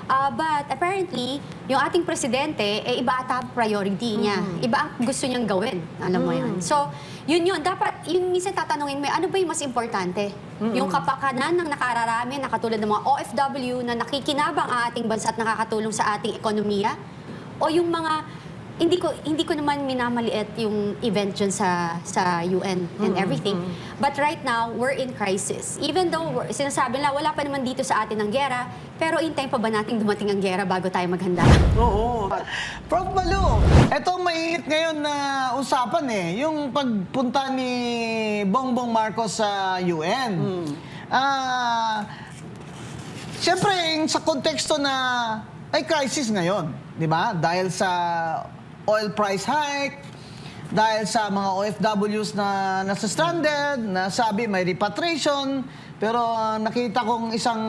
But apparently, yung ating presidente, iba ata priority niya. Iba ang gusto niyang gawin. Alam mo yun. So, yun. Dapat, yung minsan tatanungin mo, ano ba yung mas importante? Yung kapakanan ng nakararami na katulad ng mga OFW na nakikinabang ang ating bansa at nakakatulong sa ating ekonomiya? O yung mga hindi ko naman minamaliit yung event dyan sa UN and everything. But right now, we're in crisis. Even though sinasabi nila, wala pa naman dito sa atin ang gera, pero intay pa ba nating dumating ang gera bago tayo maghanda? Oo. Prof. Balu, eto mainit ngayon na usapan yung pagpunta ni Bongbong Marcos sa UN. Siyempre, sa konteksto na ay crisis ngayon, di ba? Dahil sa oil price hike, dahil sa mga OFWs na nasa stranded, na sabi may repatriation, pero nakita kong isang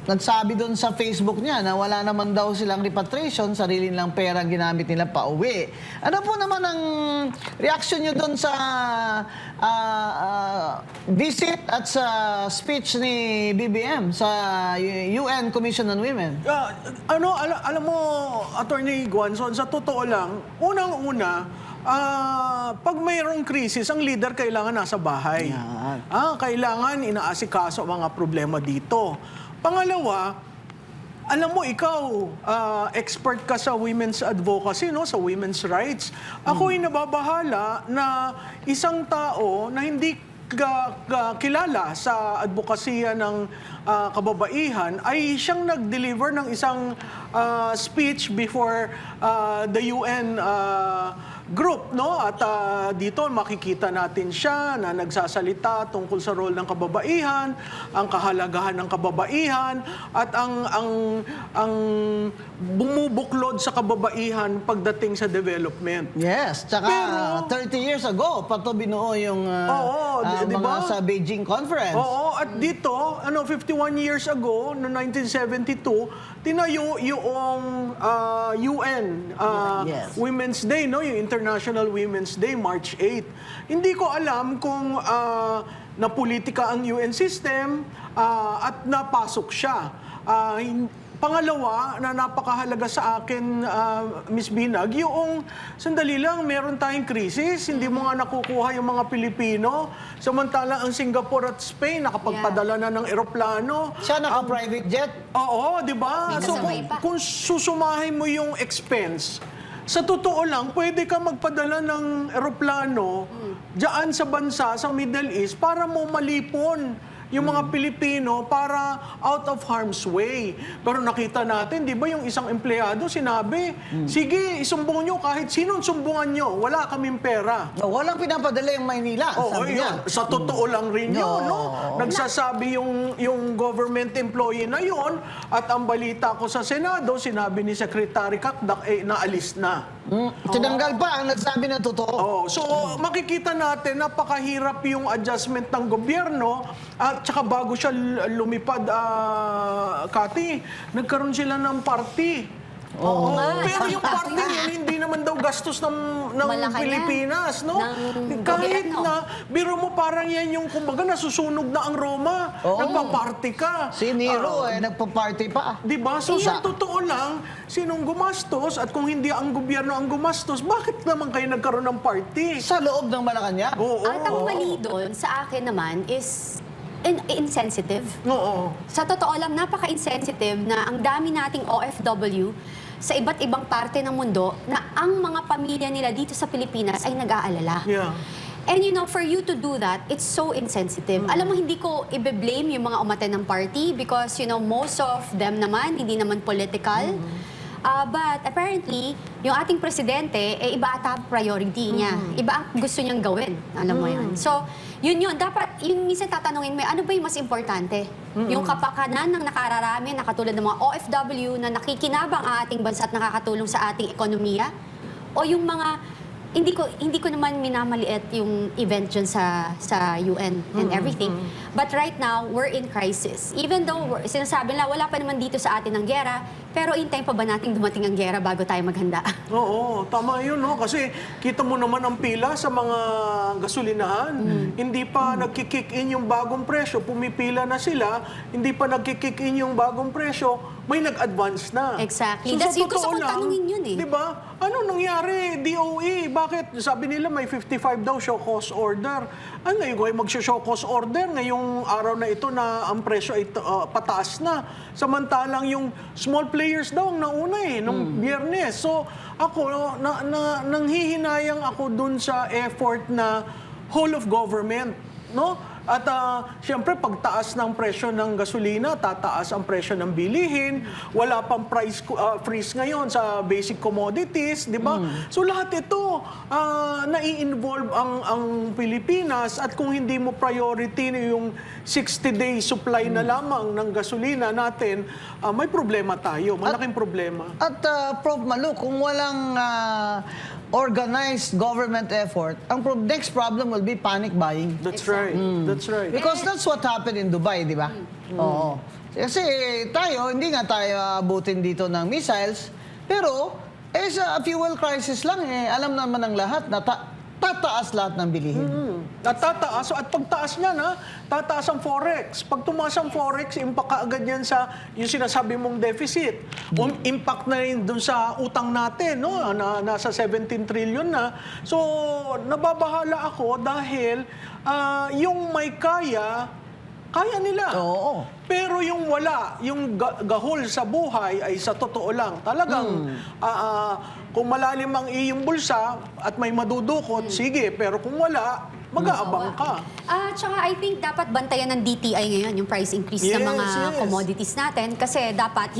nagsabi doon sa Facebook niya na wala naman daw silang repatriation, sarili nilang pera ginamit nila pa uwi. Ano po naman ang reaction niyo doon sa visit at sa speech ni BBM sa UN Commission on Women? Alam mo, Attorney Guanzon, sa totoo lang, unang-una, pag mayroong krisis, ang leader kailangan nasa bahay. Kailangan inaasikaso ang mga problema dito. Pangalawa, alam mo, ikaw, expert ka sa women's advocacy, no? Sa women's rights. Ako'y nababahala na isang tao na hindi kilala sa advokasya ng kababaihan ay siyang nag-deliver ng isang speech before the UN group, no? At dito makikita natin siya na nagsasalita tungkol sa role ng kababaihan, ang kahalagahan ng kababaihan, at ang bumubuklod sa kababaihan pagdating sa development. Yes, tsaka 30 years ago, pato binuo yung mga sa Beijing Conference. Oo, at dito, 51 years ago, no 1972, tinayo yung UN Women's Day, no? Yung International Women's Day, March 8. Hindi ko alam kung napolitika ang UN system at napasok siya. Pangalawa, na napakahalaga sa akin, Ms. Binag, yung sandali lang, meron tayong krisis, hindi mo nga nakukuha yung mga Pilipino. Samantala, ang Singapore at Spain, nakapagpadala na ng eroplano. Siya naka-private jet? Oo, di ba? So, kung susumahin mo yung expense, sa totoo lang, pwede ka magpadala ng eroplano diyan sa bansa, sa Middle East, para mo malipon yung mga Pilipino para out of harm's way. Pero nakita natin, di ba yung isang empleyado sinabi, sige, isumbong nyo kahit sinong sumbungan nyo, wala kaming pera. Walang pinapadala yung Maynila, sabi niya. Sa totoo lang rin yun, no? Nagsasabi yung government employee na yun, at ang balita ko sa Senado, sinabi ni Secretary Kakdak, naalis na. Tinanggal pa ang nagsabi na totoo. So, makikita natin, napakahirap yung adjustment ng gobyerno. At saka bago siya lumipad, Kati, nagkaroon sila ng party. Pero yung party yun, hindi naman daw gastos ng Pilipinas, no? Kahit na, biro mo parang yan yung, kumbaga, nasusunog na ang Roma. Nagpa-party ka. Si Nero, nagpa-party pa. Diba? So, sa totoo lang, sinong gumastos at kung hindi ang gobyerno ang gumastos, bakit naman kayo nagkaroon ng party? Sa loob ng Malacanang? At ang mali doon, sa akin naman, is insensitive. Sa totoo lang, napaka-insensitive na ang dami nating OFW sa iba't ibang parte ng mundo na ang mga pamilya nila dito sa Pilipinas ay nag-aalala. And for you to do that, it's so insensitive. Alam mo, hindi ko i-blame yung mga umattend ng party because, most of them naman, hindi naman political. But apparently, yung ating presidente, iba ata priority niya. Iba ang gusto niyang gawin. Alam mo yun. So, yun. Dapat, yung minsan tatanungin mo, ano ba yung mas importante? Yung kapakanan ng nakararami na katulad ng mga OFW na nakikinabang ang ating bansa at nakakatulong sa ating ekonomiya? O yung mga hindi ko naman minamaliit yung event dyan sa UN and everything. But right now, we're in crisis. Even though sinasabi nila, wala pa naman dito sa atin ang gera, pero intay pa ba nating dumating ang gera bago tayo maghanda? Oo, tama yun, no? Kasi kita mo naman ang pila sa mga gasolinahan. Hindi pa nagkikick in yung bagong presyo. Pumipila na sila, hindi pa nagkikick in yung bagong presyo. may nag-advance na. Exactly. So, That's sa yung gusto totoo kong lang, tanungin yun eh. Di ba? Ano nangyari? DOE, bakit? Sabi nila may 55 daw show cause order. Ngayon ko ay mag-show cause order ngayong araw na ito na ang presyo ay pataas na. Samantalang yung small players daw ang nauna nung Biyernes. So ako, nanghihinayang ako dun sa effort na whole of government, no? At siyempre, pagtaas ng presyo ng gasolina, tataas ang presyo ng bilihin. Wala pang price freeze ngayon sa basic commodities, di ba? So lahat ito, nai-involve ang Pilipinas. At kung hindi mo priority yung 60-day supply na lamang ng gasolina natin, may problema tayo. Malaking problema. At Prof. Malu, kung walang organized government effort, ang next problem will be panic buying. That's right. That's right. Because that's what happened in Dubai, di ba? Oo. Kasi tayo, hindi nga tayo abutin dito ng missiles, pero sa fuel crisis lang, alam naman ng lahat na tataas lahat ng bilihin. At tataas, at pagtaas niya tataas ang forex. Pag tumaas ang forex, impact kaagad yan sa yung sinasabi mong deficit. Impact na rin dun sa utang natin, no? Nasa 17 trillion na. So, nababahala ako dahil yung may kaya nila. Oo. Pero yung wala, yung gahol sa buhay ay sa totoo lang. Talagang kung malalim ang iyong bulsa at may madudukot, sige. Pero kung wala, mag-aabang ka. Tsaka I think dapat bantayan ng DTI ngayon yung price increase sa mga commodities natin kasi dapat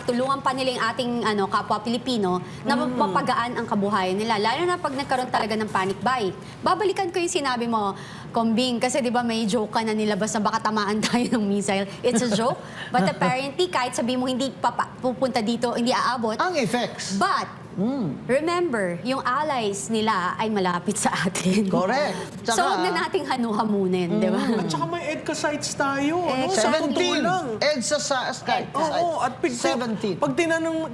tulungan pa nila yung ating kapwa Pilipino na mapagaan ang kabuhayan nila. Lalo na pag nagkaroon talaga ng panic buy. Babalikan ko yung sinabi mo, Kombing, kasi di ba may joke ka na nilabas na baka tamaan tayo ng missile. It's a joke. But apparently, kahit sabi mo hindi pupunta dito, hindi aabot. Ang effects. But, remember, yung allies nila ay malapit sa atin. Correct. So, huwag na nating hanuhamunin, di ba? At saka may EDCA sites tayo. No? Sa totoo 17. lang. EDSA sa Sky. Oo, at 17. pag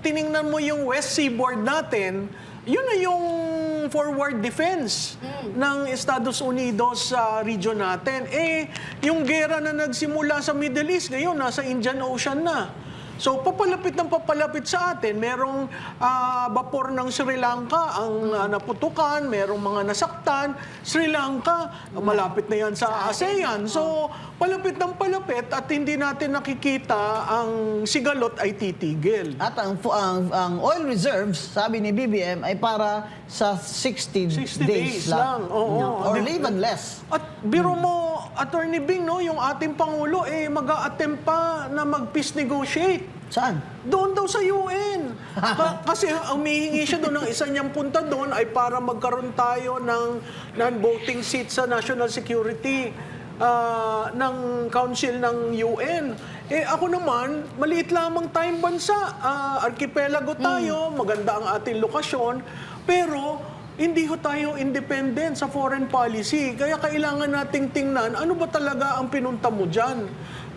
tiningnan mo yung West Seaboard natin, yun na yung forward defense ng Estados Unidos sa region natin. Yung gera na nagsimula sa Middle East, ngayon nasa Indian Ocean na. So, papalapit sa atin. Merong vapor ng Sri Lanka ang naputukan, merong mga nasaktan. Sri Lanka, malapit na yan sa ASEAN. So, palapit at hindi natin nakikita ang sigalot ay titigil. At ang oil reserves, sabi ni BBM, ay para sa 60 days lang. Oo. Or even less. At biro mo, Attorney Bing, no, yung ating Pangulo, mag-a-attempt pa na mag-peace negotiate. Saan? Doon daw sa UN. Kasi umihingi siya doon ng isa niyang punta doon ay para magkaroon tayo ng non-voting seat sa national security ng council ng UN. Ako naman, maliit lamang tayong bansa. Archipelago tayo, maganda ang ating lokasyon, pero hindi ho tayo independent sa foreign policy. Kaya kailangan nating tingnan, ano ba talaga ang pinunta mo dyan?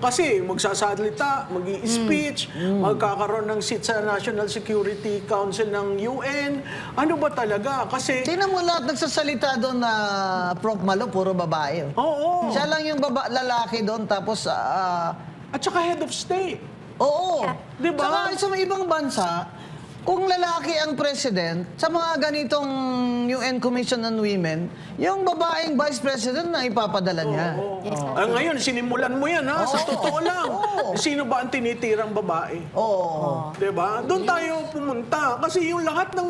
Kasi magsasalita, mag-i-speech, magkakaroon ng seat sa National Security Council ng UN. Ano ba talaga? Kasi... Tingnan mo lahat nagsasalita doon na Prof. Malo, puro babae. Oo. Siya lang yung lalaki doon, tapos... At saka head of state. Oo. Diba? Saka sa mga ibang bansa, kung lalaki ang president, sa mga ganitong UN Commission on Women, yung babaeng vice president na ipapadala niya. Yes, Ngayon, sinimulan mo yan, ha? Sa totoo lang. Sino ba ang tinitirang babae? Oo. Diba? Doon tayo pumunta. Kasi yung lahat ng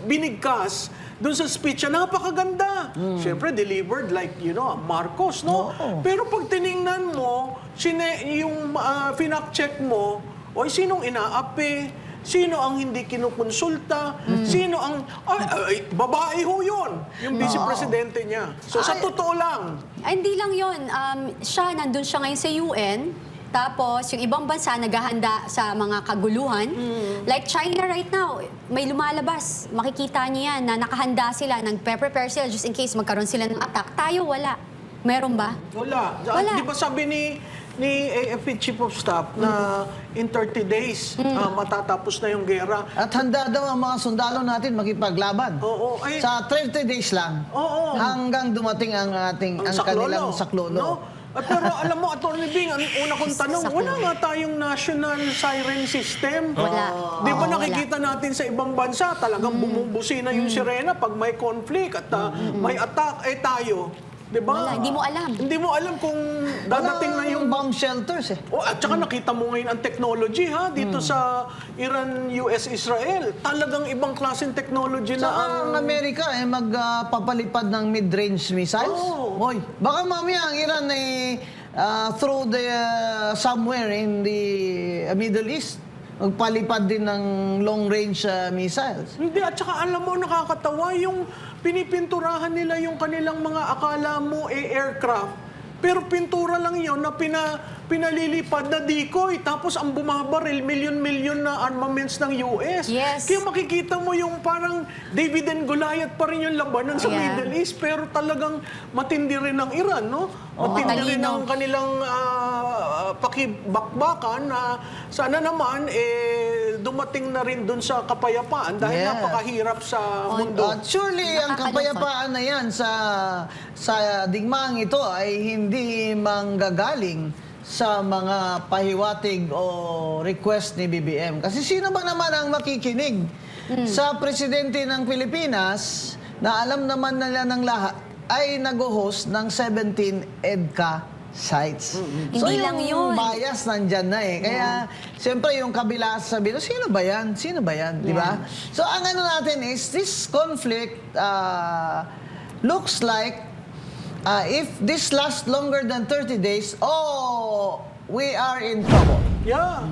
binigkas doon sa speech niya, napakaganda. Siyempre, delivered like, Marcos, no? Pero pag tiningnan mo, yung finact-check mo, sinong inaapi? Sino ang hindi kinukonsulta? Sino ang... babae ho yun! Yung vice-presidente niya. So, sa totoo lang. Ay, hindi lang yun. Nandun siya ngayon sa UN. Tapos, yung ibang bansa naghahanda sa mga kaguluhan. Like China right now, may lumalabas. Makikita niyo yan na nakahanda sila, nag-prepare sila just in case magkaroon sila ng attack. Tayo, wala. Meron ba? Wala. Wala. Di ba sabi ni AFP Chief of Staff na in 30 days matatapos na yung gera? At handa daw ang mga sundalo natin makipaglaban. Oo. Sa 30 days lang. Oo. Hanggang dumating ang kanilang saklolo. No? At pero alam mo, Atty. Bing, ang una kong tanong, Sakit. wala nga tayong national siren system. Wala. Di ba Oo, nakikita natin sa ibang bansa, talagang bumubusina yung sirena pag may conflict at may attack, tayo. Di ba? Wala, hindi mo alam. Hindi mo alam kung dadating na yung... bomb shelters eh. Oh, at saka nakita mo ngayon ang technology dito sa Iran, US, Israel. Talagang ibang klaseng technology na Saka ang... ang Amerika ay magpapalipad ng mid-range missiles. Oo. Hoy, baka mamaya ang Iran ay through the somewhere in the Middle East magpalipad din ng long-range missiles. Hindi, at saka alam mo, nakakatawa yung pinipinturahan nila yung kanilang mga akala mo aircraft. Pero pintura lang yon na pinalilipad na decoy. Tapos ang bumabaril, milyon-milyon na armaments ng US. Yes. Kaya makikita mo yung parang David and Goliath pa rin yung labanan sa Yeah. Middle East. Pero talagang matindi rin ang Iran, no? Matindi rin matalino. ang kanilang pakibakbakan na sana naman dumating na rin dun sa kapayapaan dahil Yes. napakahirap sa mundo. At surely, ang Nakakalungkot. kapayapaan na yan sa digmaang ito ay hindi manggagaling sa mga pahiwatig o request ni BBM. Kasi sino ba naman ang makikinig sa presidente ng Pilipinas na alam naman nila ng lahat ay nag-host ng 17 EDCA sites. So Hindi lang yung yun. bias nandyan na eh. Kaya, siyempre yung kabila sabihin, sino ba yan? Sino ba yan? Di ba? So, ang ano natin is, this conflict looks like if this lasts longer than 30 days, we are in trouble. Yeah.